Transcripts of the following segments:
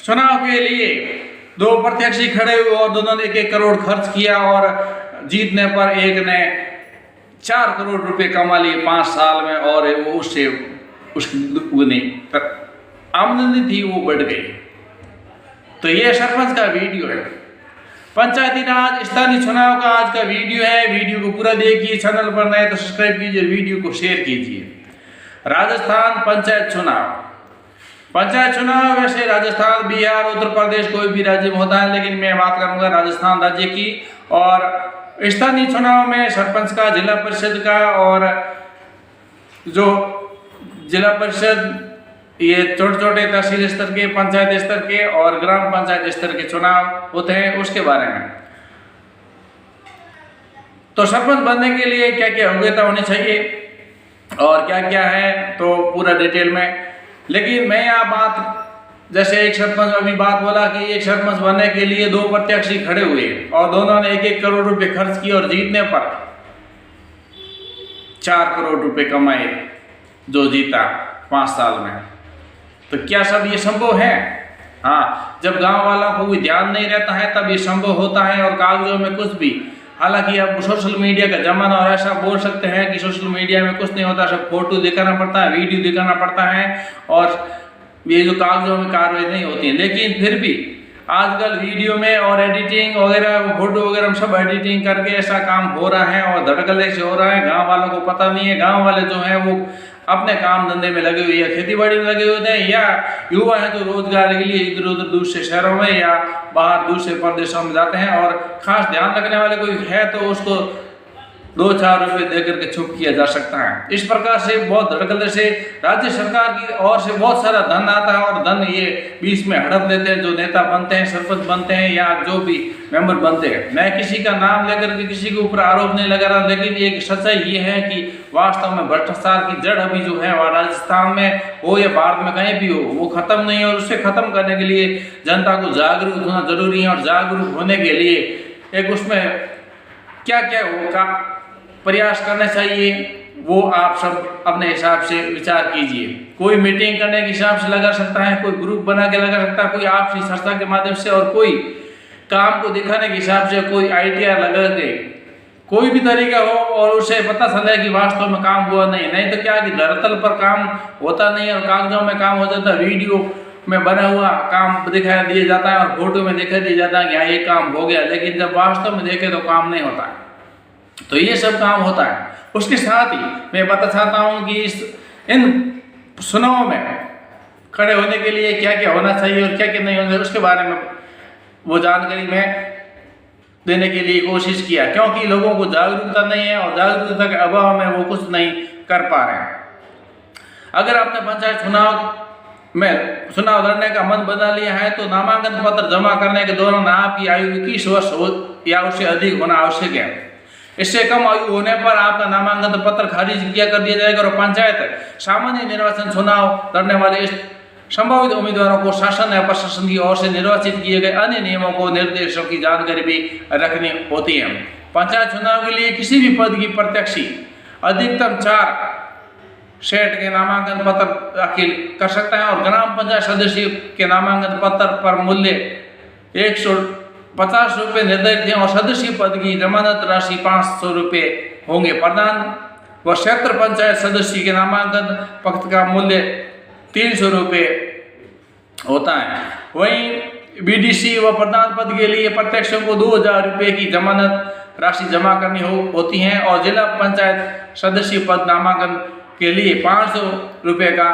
चुनाव के लिए दो प्रत्याशी खड़े हुए और दोनों ने 1-1 करोड़ खर्च किया और जीतने पर एक ने 4 करोड़ रुपए कमा लिए 5 साल में और वो उससे उसकी आमदनी थी वो बढ़ गई। तो ये सरपंच का वीडियो है, पंचायती राज स्थानीय चुनाव का आज का वीडियो है। वीडियो को पूरा देखिए, चैनल पर नए तो सब्सक्राइब कीजिए, वीडियो को शेयर कीजिए। राजस्थान पंचायत चुनाव वैसे राजस्थान, बिहार, उत्तर प्रदेश कोई भी राज्य में होता है, लेकिन मैं बात करूंगा राजस्थान राज्य की। और स्थानीय चुनाव में सरपंच का, जिला परिषद का और जो जिला परिषद ये छोटे तहसील स्तर के, पंचायत स्तर के और ग्राम पंचायत स्तर के चुनाव होते हैं, उसके बारे में। तो सरपंच बनने के लिए क्या क्या योग्यता होनी चाहिए और क्या क्या है तो पूरा डिटेल में। लेकिन मैं यहाँ बात, जैसे एक सरपंच अभी बात बोला कि एक सरपंच बनने के लिए 2 प्रत्याशी खड़े हुए और दोनों ने 1-1 करोड़ रुपए खर्च किए और जीतने पर 4 करोड़ रुपए कमाए जो जीता 5 साल में। तो क्या सब ये संभव है? हाँ, जब गांव वालों को कोई ध्यान नहीं रहता है तब ये संभव होता है और कागजों में कुछ भी। हालांकि अब सोशल मीडिया का जमाना और ऐसा बोल सकते हैं कि सोशल मीडिया में कुछ नहीं होता, सब फोटो दिखाना पड़ता है, वीडियो दिखाना पड़ता है और ये जो कागजों में कार्रवाई नहीं होती है। लेकिन फिर भी आजकल वीडियो में और एडिटिंग वगैरह, फोटो वगैरह में सब एडिटिंग करके ऐसा काम हो रहा है और धड़कले से हो रहा है। गाँव वालों को पता नहीं है, गाँव वाले जो है वो अपने काम धंधे में लगे हुए या खेती बाड़ी में लगे होते हैं, या युवा है तो रोजगार के लिए इधर उधर दूसरे शहरों में या बाहर दूसरे प्रदेशों में जाते हैं। और खास ध्यान रखने वाले कोई है तो उसको 2-4 रुपए देकर के छुप किया जा सकता है। इस प्रकार से बहुत धड़कले से राज्य सरकार की ओर से बहुत सारा धन आता है और धन ये बीच में हड़प लेते हैं जो नेता बनते हैं, सरपंच बनते हैं या जो भी मेंबर बनते हैं। मैं किसी का नाम लेकर के किसी के ऊपर आरोप नहीं लगा रहा, लेकिन एक सच्चाई ये है कि वास्तव में भ्रष्टाचार की जड़ अभी जो है वह राजस्थान में हो या भारत में कहीं भी हो वो खत्म नहीं है। और उसे खत्म करने के लिए जनता को जागरूक होना जरूरी है और जागरूक होने के लिए एक उसमें क्या क्या होगा प्रयास करना चाहिए वो आप सब अपने हिसाब से विचार कीजिए। कोई मीटिंग करने के हिसाब से लगा सकता है, कोई ग्रुप बना के लगा सकता है, कोई आपसी संस्था के माध्यम से, और कोई काम को दिखाने के हिसाब से कोई ITR लगा के कोई भी तरीका हो और उसे पता चले कि वास्तव में काम हुआ नहीं तो क्या कि धरातल पर काम होता नहीं है और कागजों में काम हो जाता है, वीडियो में बना हुआ काम दिखाई दिया जाता है और फोटो में दिखाई दिया जाता है कि हाँ ये काम हो गया, लेकिन जब वास्तव में देखे तो काम नहीं होता है। तो ये सब काम होता है। उसके साथ ही मैं बता चाहता हूँ कि इन चुनाव में खड़े होने के लिए क्या क्या होना चाहिए और क्या क्या नहीं होना चाहिए उसके बारे में वो जानकारी मैं देने के लिए कोशिश किया, क्योंकि लोगों को जागरूकता नहीं है और जागरूकता के अभाव में वो कुछ नहीं कर पा रहे हैं। अगर आपने पंचायत चुनाव लड़ने का मन बना लिया है तो नामांकन पत्र जमा करने के दौरान आपकी आयु 21 वर्ष हो या उससे अधिक होना आवश्यक है। इससे कम आयु होने पर आपका नामांकन पत्र खारिज किया कर दिया जाएगा और पंचायत सामान्य निर्वाचन चुनाव लड़ने वाले संभावित उम्मीदवारों को शासन या प्रशासन की ओर से निर्वाचित किए गए अन्य नियमों को निर्देशों की जानकारी भी रखनी होती है। पंचायत चुनाव के लिए किसी भी पद की प्रत्याशी अधिकतम 4 सेट के नामांकन पत्र दाखिल कर सकता है और ग्राम पंचायत सदस्य के नामांकन पत्र पर मूल्य 150 रुपये निर्धारित है और सदस्य पद की जमानत राशि 500 रुपये होंगे। प्रधान व क्षेत्र पंचायत सदस्य के नामांकन पत्र का मूल्य 300 रुपये होता है। वहीं BDC व प्रधान पद के लिए प्रत्यक्षों को 2000 रुपये की जमानत राशि जमा करनी होती है और जिला पंचायत सदस्य पद नामांकन के लिए 500 रुपये का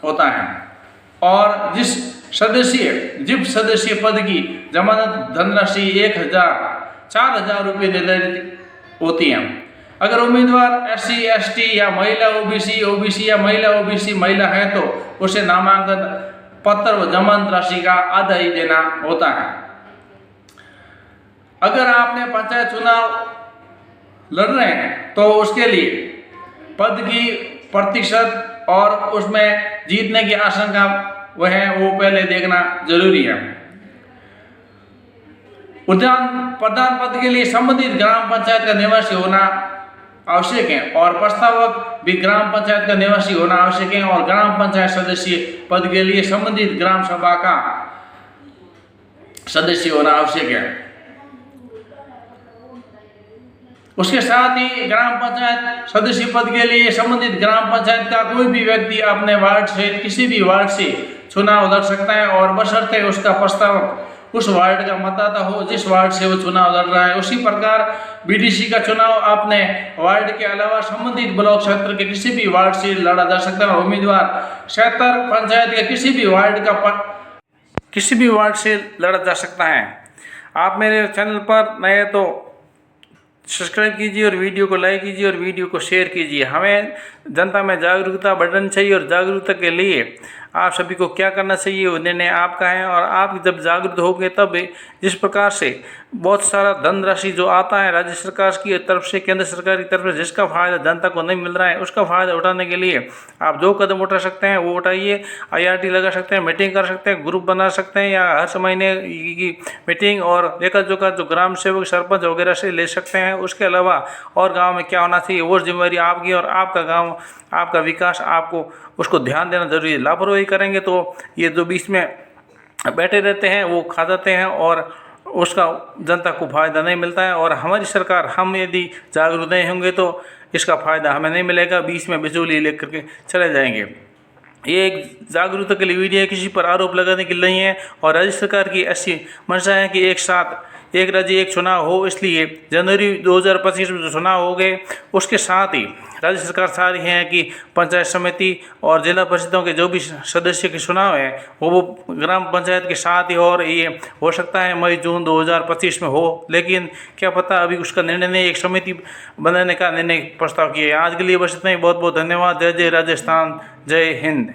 होता है और जिप सदस्य पद की जमानत धनराशि 4,000 रुपये निर्धारित होती है। अगर उम्मीदवार SC ST या महिला OBC या महिला OBC महिला है तो उसे नामांकन पत्र व जमानत राशि का आधा ही देना होता है। अगर आपने पंचायत चुनाव लड़ रहे हैं तो उसके लिए पद की प्रतिशत और उसमें जीतने की आशंका वो पहले देखना जरूरी है। प्रधान पद के लिए संबंधित ग्राम पंचायत का निवासी होना आवश्यक है और प्रस्तावक भी ग्राम पंचायत का निवासी होना आवश्यक है और ग्राम पंचायत सदस्य पद के लिए संबंधित ग्राम सभा का सदस्य होना आवश्यक है। उसके साथ ही ग्राम पंचायत सदस्य पद के लिए संबंधित ग्राम पंचायत का कोई भी व्यक्ति अपने वार्ड से किसी भी वार्ड से चुनाव लड़ सकता है, और बशर्ते उसका प्रस्ताव उस वार्ड का मतदाता हो जिस वार्ड से वो चुनाव लड़ रहा है। उसी प्रकार बीडीसी का चुनाव अपने वार्ड के अलावा संबंधित ब्लॉक क्षेत्र के किसी भी वार्ड से लड़ा जा सकता है। उम्मीदवार क्षेत्र पंचायत के किसी भी वार्ड से लड़ा जा सकता है। आप मेरे चैनल पर नए तो सब्सक्राइब कीजिए और वीडियो को लाइक कीजिए और वीडियो को शेयर कीजिए। हमें जनता में जागरूकता बढ़ानी चाहिए, और जागरूकता के लिए आप सभी को क्या करना चाहिए वो निर्णय आपका है। और आप जब जागरूक होंगे तब जिस प्रकार से बहुत सारा धनराशि जो आता है राज्य सरकार की तरफ से, केंद्र सरकार की तरफ से, जिसका फायदा जनता को नहीं मिल रहा है, उसका फायदा उठाने के लिए आप जो कदम उठा सकते हैं वो उठाइए। IRT लगा सकते हैं, मीटिंग कर सकते हैं, ग्रुप बना सकते हैं, या हर महीने की मीटिंग और लेखा जोखा जो ग्राम सेवक सरपंच वगैरह से ले सकते हैं। उसके अलावा और गाँव में क्या होना चाहिए वो जिम्मेदारी आपकी, और आपका गाँव आपका विकास आपको उसको ध्यान देना जरूरी है। लापरवाही करेंगे तो ये जो बीच में बैठे रहते हैं वो खा जाते हैं, और उसका जनता को फायदा नहीं मिलता है। और हमारी सरकार, हम यदि जागरूक नहीं होंगे तो इसका फायदा हमें नहीं मिलेगा, बीच में बिचौलिए लेकर के चले जाएंगे। ये एक जागरूकता के लिए वीडियो है, किसी पर आरोप लगाने के लिए नहीं है। और राज्य सरकार की ऐसी मंशा है कि एक साथ एक राज्य एक चुनाव हो, इसलिए जनवरी 2025 में जो चुनाव हो गए उसके साथ ही राज्य सरकार चाह रही है कि पंचायत समिति और जिला परिषदों के जो भी सदस्य के चुनाव है वो ग्राम पंचायत के साथ ही, और ये हो सकता है मई जून 2025 में हो, लेकिन क्या पता अभी उसका निर्णय नहीं, एक समिति बनाने का निर्णय प्रस्ताव किया है। आज के लिए बस इतना ही। बहुत बहुत धन्यवाद। जय जय राजस्थान, जय हिंद।